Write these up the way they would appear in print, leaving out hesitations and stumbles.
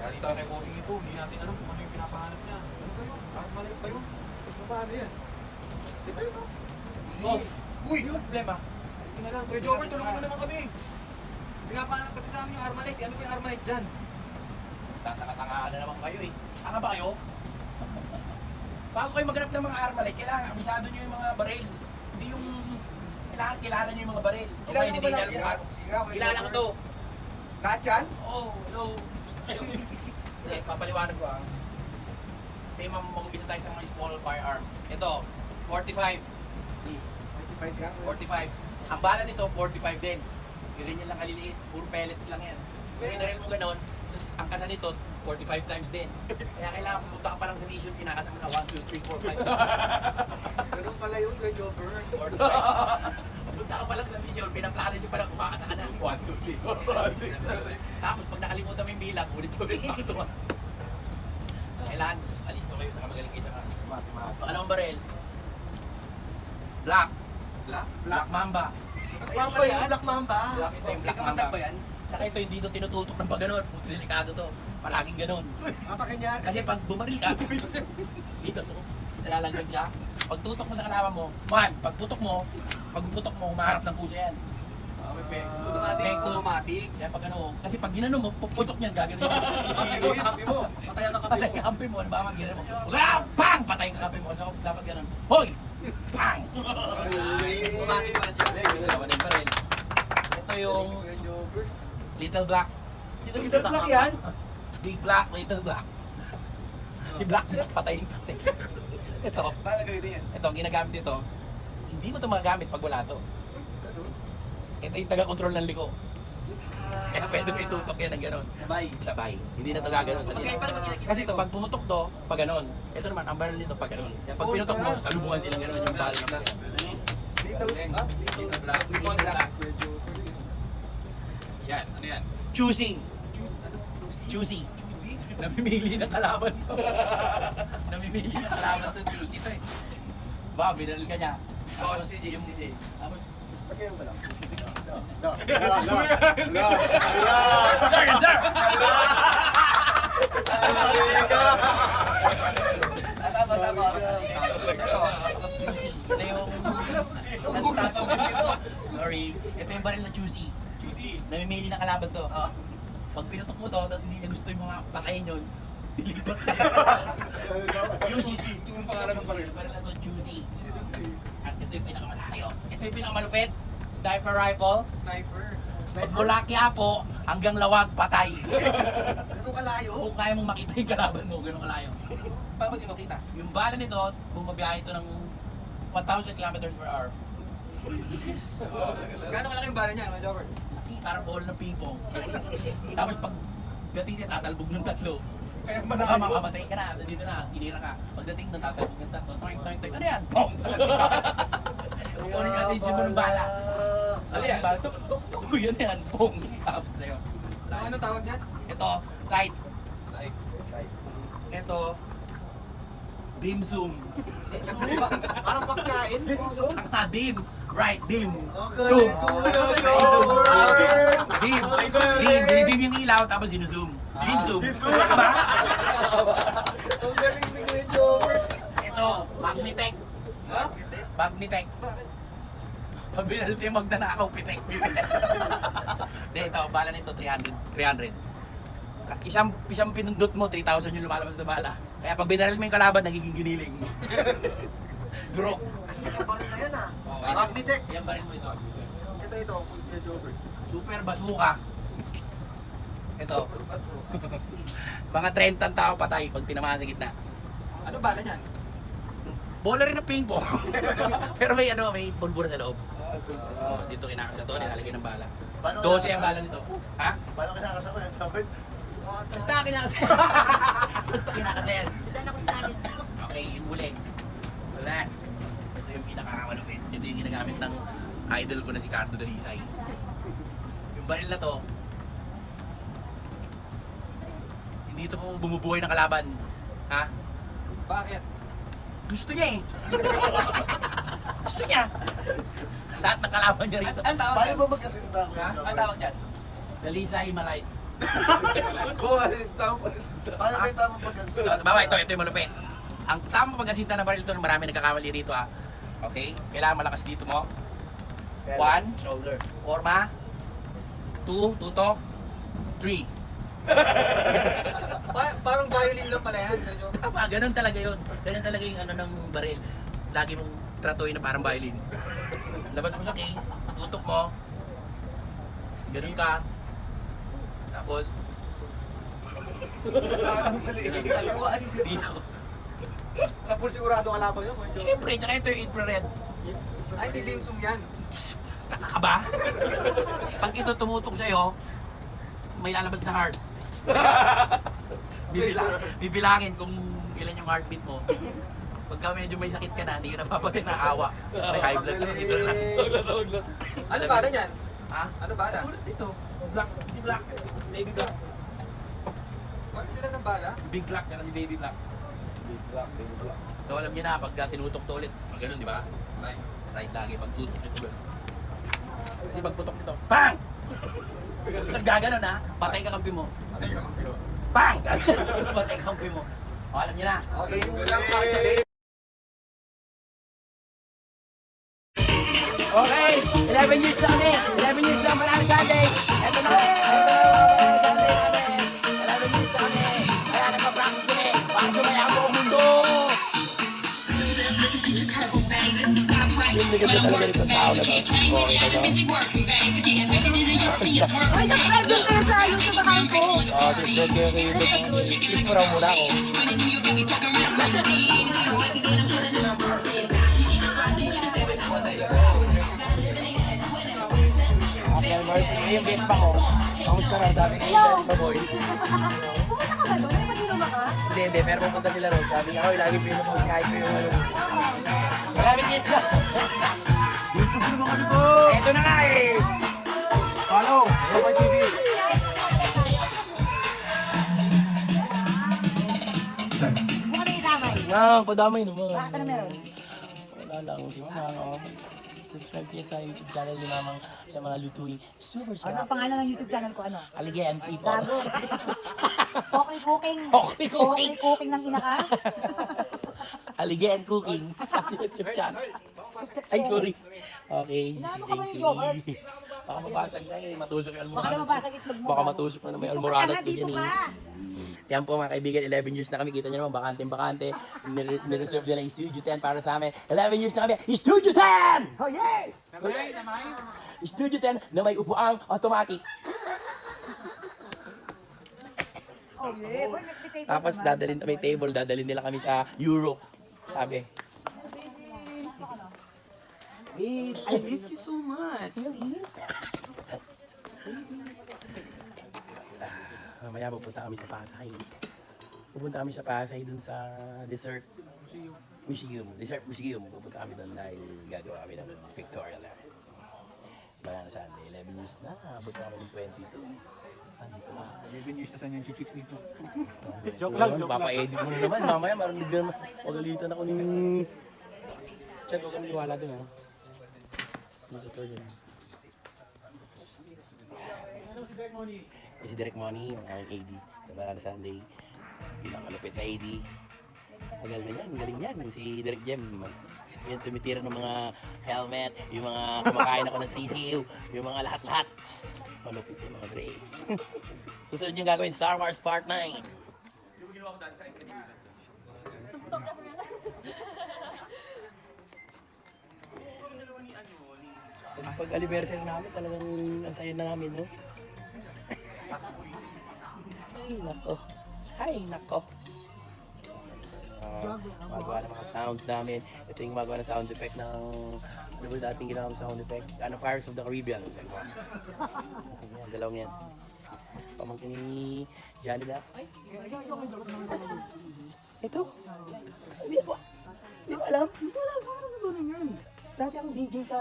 Dali tayo kay bossing ito, hindi natin alam kung ano yung pinapahanap niya. Ano ba yun? Parang maliit pa yun. Paano yan? Ito yun, oh. Oh, Uy! Yung problema. Ito na lang. Kuya Jobber, tulungan mo naman kami. Pinapahanap kasi sa amin yung Armalite. Ano ba yung Armalite dyan? tatanga-tanga na naman kayo eh. Tanga ba kayo? Bago kayo maghanap ng mga Armalite, kailangan kabisado nyo yung mga baril. Hindi yung... Kailangan kilala nyo yung mga baril. Kilala mo hindi ba nila lahat yan? alam. Kilala ko to. Lahat yan? Oh, hello. Hindi, papaliwanag ko ah. Kaya mag-umpisa tayo sa mga small firearms. Ito, 45. 45 yan. 45. Ang bala nito, 45 din. Ganyan lang kaliliit. Puro pellets lang yan. Kung hinaril mo ganon, tapos ang kasa nito, 45 times din. Kaya kailangan pumunta ka pa lang sa mission, kinakasa mo na 1, 2, 3, 4, 5. Ganun pala yun, Kuya Jobber. 45. Punta ka pa lang sa mission, pinaplanan nyo pa lang kumakasa ka na. 1, 2, 3, 4, 5, 6, 7, 8. Tapos pag nakalimutan mo yung bilang, ulit ko rin back to 1. Kailangan, alisto kayo sa magaling kayo sa pangalawang baril. Black. Black Mamba. Mamba yan? Black Mamba. Black ito yung Black Mamba. ba yan? Tsaka ito hindi ito tinututok ng pag ganon. Puto delikado to. Palaging ganon. Mapakanyar. Kasi pag bumaril ka, dito to. Nalalagyan siya. Pag tutok mo sa kalaban mo, pag putok mo, humaharap ng puso yan. Automatic. Kaya pag ano, kasi pag ginano mo, puputok niyan, gagano yun. Sabi mo, patay ang Patay ka kampi mo, ano ba mag ginano mo? Pang! Patay ka kampi mo. So, dapat ganon. Hoy! Pang! Automatic pala siya. Gawanin pa rin. Ito yung Little Black. Little Black yan? Big Black, Little Black. Si Black sila, patayin kasi. Ito, Paano gamitin yan? ito, ang ginagamit nito, hindi mo ito magagamit pag wala ito. Ito yung taga-control ng liko. Kaya pwede mo itutok yan ng gano'n. Sabay. Hindi na ito gaganon. Kasi ito, pag pumutok to, pag ganon. Ito naman, ang barrel nito pag ganon. Kaya pag pinutok mo, salubungan silang ganon yung barrel ng barrel. Little Black. Little Black. Yan, ano yan? Choosing. Choosy. Namimili ng kalaban to. Namimili ng kalaban to. Choosy to eh. Ba, binaril ka niya. Oo, si CJ. Tapos, Pagkain mo lang. Sir, sir! Sorry. Ito yung baril na choosy. Namimili ng kalaban to. Pag pinutok mo to, tapos hindi niya gusto yung mga patayin yun, dilipat sa'yo. Choosy. Yung pangalan ng baril. Baril na to, choosy. At ito yung pinakamalayo. Ito yung pinakamalupit. Sniper rifle. Sniper. Mula Quiapo hanggang Lawag, patay. Ganun kalayo? Kung kaya mong makita yung kalaban mo, gano'ng kalayo. Paano di makita? Yung bala nito, bumabiyahe ito ng 1,000 kilometers per hour. Gano'n kalaki yung bala niya, Kuya Jobber? Laki, parang ball ng ping-pong. Tapos pag dating niya, tatalbog ng tatlo. Kaya Mamamatay ka na, dito na, hinira ka. Pagdating ng tatalbog ng tatlo, toing, toing, toing. Ano yan? Pong! Kukunin yung attention mo ng bala. Ano yan? Bala, tuk, tuk, tuk. Yan yan, pong! Tapos sa'yo. Ano tawag niyan? Ito, sight. Side. Ito, dim zoom. Parang pagkain. Zoom? Dim. Right, dim. Okay, Zoom. Zoom. Dim. Dim. Dim yung ilaw, tapos sinuzoom. Dim zoom. Wala ka ba? Ang galing ni Kuya Jobber. Ito, Magnitech. Ha? Magnitech. Pag binalito yung magnanakaw, pitek. Hindi, ito, bala nito, 300. Isang pinundot mo, 3,000 yung lumalabas na bala. Kaya pag binaril mo yung kalaban, nagiging giniling. Durok. Astig ang baril na yan ah. Okay. Magnitech. Yan ba rin mo ito? Ito, Kuya Jobber. Super bazooka. Ito. Mga 30 ang tao patay pag tinamaan sa gitna. Ano bala niyan? Bola rin ng ping-pong. Pero may bulbura sa loob. Oh, dito kinakas ito, nilalagay ng bala. 12 ang bala nito. Ha? Paano ka nakasama yan, Jobber? Basta kinakas. Basta kinakas yan. Okay, yung huli. Last. Ito yung pinakamalupit. Ito yung ginagamit ng idol ko na si Cardo Dalisay. Yung baril na to, hindi ito po bumubuhay ng kalaban. Ha? Bakit? Gusto niya eh. Gusto niya. Lahat ng kalaban niya rito. Ang tawag Paano ba magkasinta ko Ha? yan? Ang tawag dyan? Dalisay Malay. Paano ba yung tamang pag-ansunod? Bawa, ito yung malupit. Ang tamang pag-asinta na baril ito, marami nagkakamali rito ah. Okay? Kailangan malakas dito mo. 1, Shoulder. forma. 2, tutok. 3. Parang violin lang pala yan. Medyo. Tama, ganun talaga yun. Ganun talaga yung ano ng baril. Lagi mong tratuin na parang violin. Labas mo sa case, tutok mo. Ganun ka. Tapos, Sa luwaan. dito. Sa pool sigurado kalaban yun. Medyo. Siyempre, tsaka ito yung infrared. Ay, hindi dim sum yan. Taka ka ba? Pag ito tumutok sa'yo, may lalabas na heart. Bibilangin kung ilan yung heartbeat mo. Pagka medyo may sakit ka na, hindi ka napapatay na awa. May high blood ka, dito lang. Ano ba na yan? Ha? Ano ba na? Tulad dito. Black. Si Black. Baby Black. Bakit sila ng bala? Big Black, yan si Baby Black. Baby block. So alam niyo na, pagka tinutok to ulit, pag ganun, di ba? Side lagi, pag tutok nito ganun. Kasi pag putok nito, BANG! Pag gaganon ha, patay ka kampi mo. BANG! Patay ka kampi mo. O, alam niyo na. Okay, lang pa. Okay, 11 years na kami. 11 years na Banana Sunday. Ito na. Ito na. 11 years na kami. Kaya nagpa-practice kami. Para sumaya ang buong mundo. Hindi ka talaga rin sa tao na ba? Ay, subscribe din kayo sa YouTube account ko. Subscribe kayo kay YouTube. Kiss mo raw muna ako. Yung guest pa ko. Kamusta ka? Sabi ko, guest pa boy. Pumunta ka ba doon? May Manila ka? Hindi, pero pupunta sila ron. Sabi niya, oy, lagi pinapag-skype ko yung ano. Maraming guest na. YouTube naman kami po. Ito na nga eh. Follow. Robot TV. Mukha na itamay. Nga, padamay naman. Bakit na meron? Wala lang. Si Mama. Subscribe kayo sa YouTube channel ni Mamang sa mga lutuin. Super Ano sarap. ang pangalan ng YouTube channel ko? Ano? Aligayan people. Gago. Okay cooking. Okay cooking. Okay cooking ng ina ka. Aligayan cooking sa YouTube channel. Ay, sorry. Okay. Inaano ka ba yung yogurt? Baka mabasag na eh. Matusok yung Baka na almoranas. mabasag itlog mo. Baka matusok na may Dito ka almoranas na, ko dito dyan ka. eh. Yan po mga kaibigan, 11 years na kami. Kita nyo naman, bakante-bakante. Nireserve nila yung Studio 10 para sa amin. 11 years na kami, Studio 10! Oh yeah! Studio 10 na may upuang automatic. Oh, yeah. Boy, may table Tapos naman. dadalhin may table, dadalhin nila kami sa Europe. Sabi. Babe, I miss you so much. Mamaya pupunta kami sa Pasay. Pupunta kami sa Pasay dun sa Dessert Museum. Dessert Museum. Pupunta kami dun dahil gagawa kami ng pictorial namin. Banana Sunday, 11 years na. Abot na kami ng 22. Andito na. 11 years na sa niyang chichicks dito. Joke lang, papa-edit mo na naman. Mamaya marinig na naman. Pagalitan ako ni... Chat, huwag kami iwala dun, ha? Dito to dyan. Si Direk Money, yung aking AD. Sa Banana Sunday. Pinakalupit na AD. Tagal na yan, galing yan. Si Direk Jem. Yan, tumitira ng mga helmet, yung mga kumakain ako ng sisiw, yung mga lahat-lahat. Malupit yung mga Dre. Susunod yung gagawin, Star Wars Part 9. Pag anniversary namin, talagang ang saya na namin, no? Ay, nako. Ay, nako. Magawa ng mga sounds namin. Ito yung magawa ng sound effect ng... Ano ba dating ginawang sound effect? Ano, Pirates of the Caribbean. Yan, dalawang yan. Pamangkin ni Johnny Depp. Ay, ito. Hindi mo. Hindi mo alam. Hindi alam. Saan ka natutunan yan? Dati akong DJ sa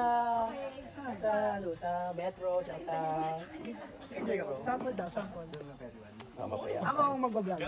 Metro, tsaka sa... Enjoy ka bro. Sample daw, sample. Mama ko yan. Ako ang magbablog.